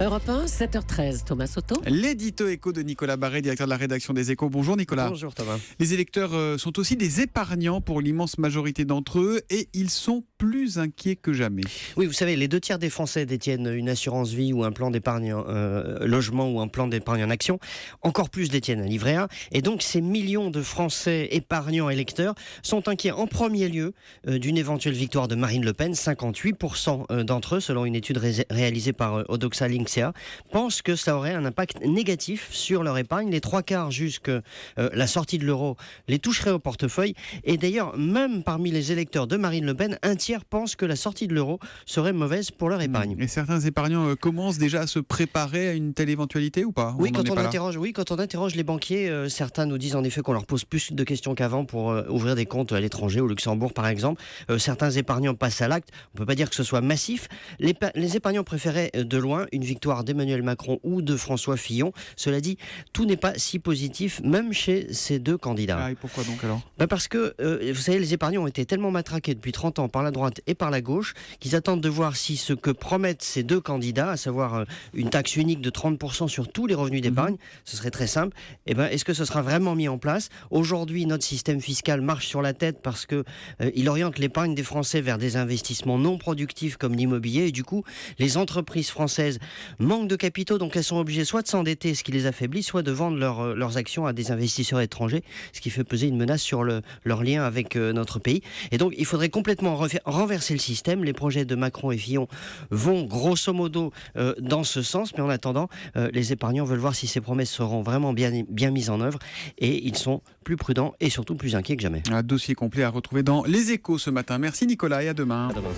Europe 1, 7h13, Thomas Soto. L'édito éco de Nicolas Barré, directeur de la rédaction des Échos. Bonjour Nicolas. Bonjour Thomas. Les électeurs sont aussi des épargnants pour l'immense majorité d'entre eux et ils sont plus inquiets que jamais. Oui, vous savez, les 2/3 des Français détiennent une assurance vie ou un plan d'épargne logement ou un plan d'épargne en action. Encore plus détiennent un livret A. Et donc, ces millions de Français épargnants électeurs sont inquiets en premier lieu d'une éventuelle victoire de Marine Le Pen. 58% d'entre eux, selon une étude réalisée par Odoxa Linksea, pensent que cela aurait un impact négatif sur leur épargne. Les 3/4 jugent que la sortie de l'euro les toucherait au portefeuille. Et d'ailleurs, même parmi les électeurs de Marine Le Pen, un tiers pensent que la sortie de l'euro serait mauvaise pour leur épargne. Et certains épargnants commencent déjà à se préparer à une telle éventualité ou pas? Oui, quand on interroge les banquiers, certains nous disent en effet qu'on leur pose plus de questions qu'avant pour ouvrir des comptes à l'étranger, au Luxembourg par exemple. Certains épargnants passent à l'acte. On ne peut pas dire que ce soit massif. Les épargnants préféraient de loin une victoire d'Emmanuel Macron ou de François Fillon. Cela dit, tout n'est pas si positif, même chez ces deux candidats. Ah, et pourquoi donc alors? Parce que, vous savez, les épargnants ont été tellement matraqués depuis 30 ans par la droite et par la gauche qu'ils attendent de voir si ce que promettent ces deux candidats, à savoir une taxe unique de 30% sur tous les revenus d'épargne, ce serait très simple, est-ce que ce sera vraiment mis en place? Aujourd'hui, notre système fiscal marche sur la tête parce que il oriente l'épargne des Français vers des investissements non productifs comme l'immobilier et du coup, les entreprises françaises manquent de capitaux, donc elles sont obligées soit de s'endetter, ce qui les affaiblit, soit de vendre leurs actions à des investisseurs étrangers, ce qui fait peser une menace sur leur lien avec notre pays. Et donc, il faudrait complètement renverser le système. Les projets de Macron et Fillon vont grosso modo dans ce sens, mais en attendant, les épargnants veulent voir si ces promesses seront vraiment bien mises en œuvre et ils sont plus prudents et surtout plus inquiets que jamais. Un dossier complet à retrouver dans Les Échos ce matin. Merci Nicolas et à demain. À demain.